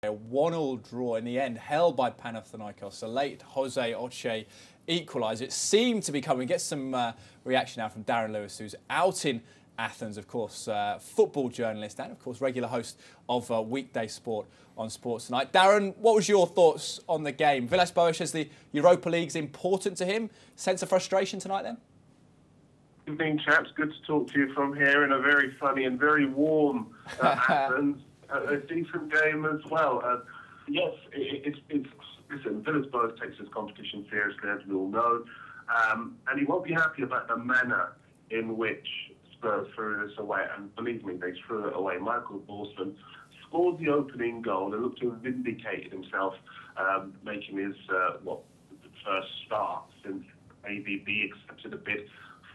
A 1-1 draw in the end, held by Panathinaikos. A late Jose Oche equalised. It seemed to be coming. Get some reaction now from Darren Lewis, who's out in Athens, of course, football journalist and, of course, regular host of Weekday Sport on Sports Tonight. Darren, what was your thoughts on the game? Villas-Boas says the Europa League's important to him. Sense of frustration tonight, then? Good evening, chaps. Good to talk to you from here in a very sunny and very warm Athens. A decent game as well. Yes, listen, Villas-Boas takes his competition seriously, as we all know, and he won't be happy about the manner in which Spurs threw this away, and believe me, they threw it away. Michael Dawson scored the opening goal and looked to have vindicated himself, making his first start since AVB accepted a bid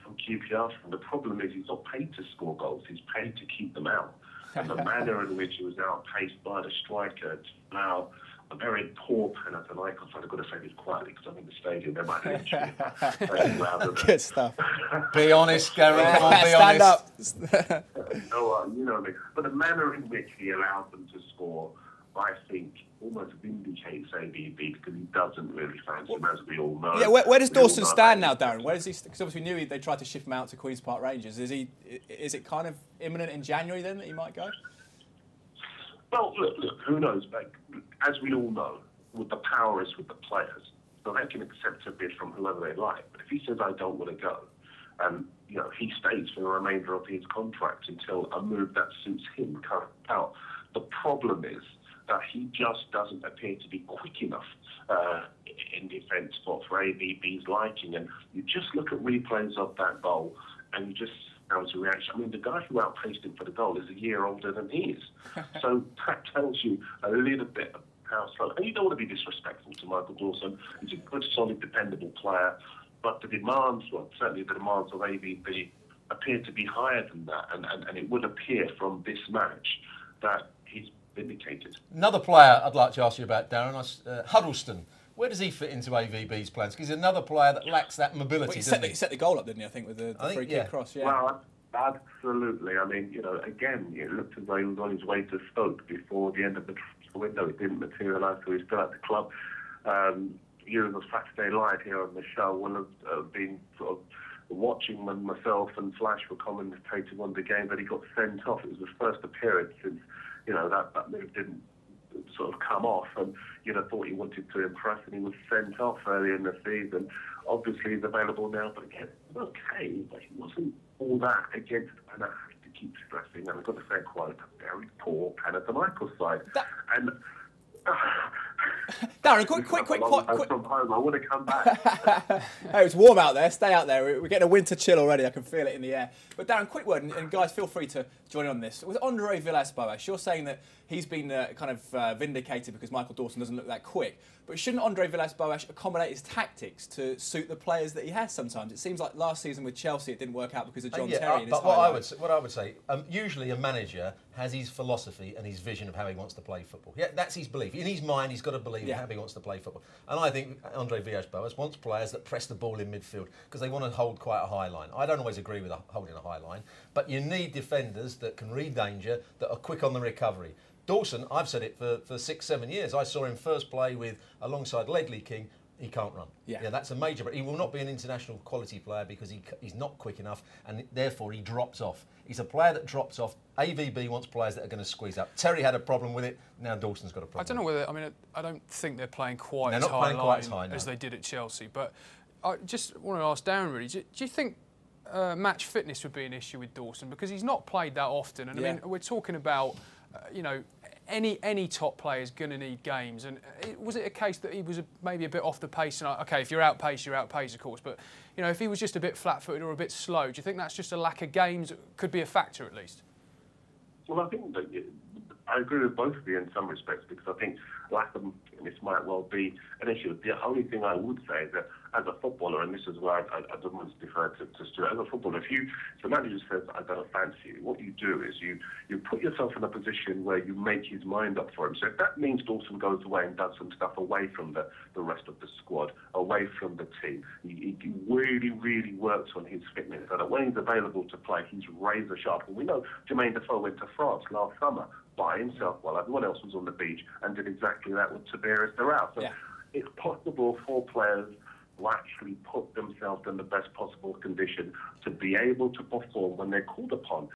from QPR. And the problem is he's not paid to score goals, he's paid to keep them out. And the manner in which he was outpaced by the striker to allow a very poor Panathinaikos. I've got to say this quietly because I'm in the stadium. They might lynch me. Good stuff. Be honest, Gary. Come on, be Stand honest. up. You know me. But the manner in which he allowed them to score, I think, almost vindicates AVB because he doesn't really fancy him, as we all know. Yeah, where does Dawson stand now, Darren? Where does he? Because obviously we knew they tried to shift him out to Queen's Park Rangers. Is it kind of imminent in January then that he might go? Well, look, who knows? Like, as we all know, with the power is with the players, so they can accept a bid from whoever they like. But if he says I don't want to go, he stays for the remainder of his contract until a move that suits him comes out. The problem is that he just doesn't appear to be quick enough in defence for AVB's liking. And you just look at replays of that goal and you just sounds a reaction. I mean, the guy who outpaced him for the goal is a year older than he is. So that tells you a little bit of how slow. And you don't want to be disrespectful to Michael Dawson. He's a good, solid, dependable player. But the demands, certainly the demands of AVB, appear to be higher than that. And it would appear from this match that he's vindicated. Another player I'd like to ask you about, Darren, Huddleston. Where does he fit into AVB's plans? Because he's another player that lacks that mobility, well, he set the goal up, didn't he, I think, with the free kick cross, yeah. Well, absolutely. I mean, again, it looked as though he was on his way to Stoke before the end of the transfer window. It didn't materialise, so he's still at the club. You on Saturday Live here on the show will have been sort of watching when myself and Flash were commentating on the game that he got sent off. It was his first appearance since, that move didn't sort of come off, and you'd have thought he wanted to impress, and he was sent off early in the season. Obviously he's available now, but again, okay, but he wasn't all that against, and I have to keep stressing, and I've got to say quite a very poor Panathinaikos side. Darren, quick. From home, I want to come back. Hey, it's warm out there. Stay out there. We're getting a winter chill already. I can feel it in the air. But Darren, quick word, and guys, feel free to join in on this. With Andre Villas-Boas, you're saying that he's been vindicated because Michael Dawson doesn't look that quick. But shouldn't Andre Villas-Boas accommodate his tactics to suit the players that he has sometimes? It seems like last season with Chelsea it didn't work out because of John Terry. But what I would say, usually a manager has his philosophy and his vision of how he wants to play football. Yeah, that's his belief. In his mind, he's got to believe in how he wants to play football. And I think Andre Villas-Boas wants players that press the ball in midfield because they want to hold quite a high line. I don't always agree with holding a high line, but you need defenders that can read danger, that are quick on the recovery. Dawson, I've said it for 6-7 years. I saw him first play alongside Ledley King. He can't run. Yeah, that's a major. But he will not be an international quality player because he's not quick enough, and therefore he drops off. He's a player that drops off. AVB wants players that are going to squeeze up. Terry had a problem with it. Now Dawson's got a problem. I don't know whether. I mean, I don't think they're playing quite as high as they did at Chelsea. But I just want to ask Darren, really, do you think match fitness would be an issue with Dawson because he's not played that often? And I mean, we're talking about. Any top player is going to need games. And was it a case that he was maybe a bit off the pace? And okay, if you're outpaced, you're outpaced, of course. But if he was just a bit flat-footed or a bit slow, do you think that's just a lack of games? Could be a factor at least. Well, I think that I agree with both of you in some respects because I think lack of fitness might well be an issue. The only thing I would say is that as a footballer, and this is where I don't want to defer to Stuart, as a footballer, if the manager says, I don't fancy you, what you do is you put yourself in a position where you make his mind up for him. So if that means Dawson goes away and does some stuff away from the rest of the squad, away from the team, he really, really works on his fitness so that when he's available to play, he's razor sharp. And we know Jermaine Defoe went to France last summer by himself while everyone else was on the beach and did exactly that with Tiberius Doral. So it's possible for players to actually put themselves in the best possible condition to be able to perform when they're called upon.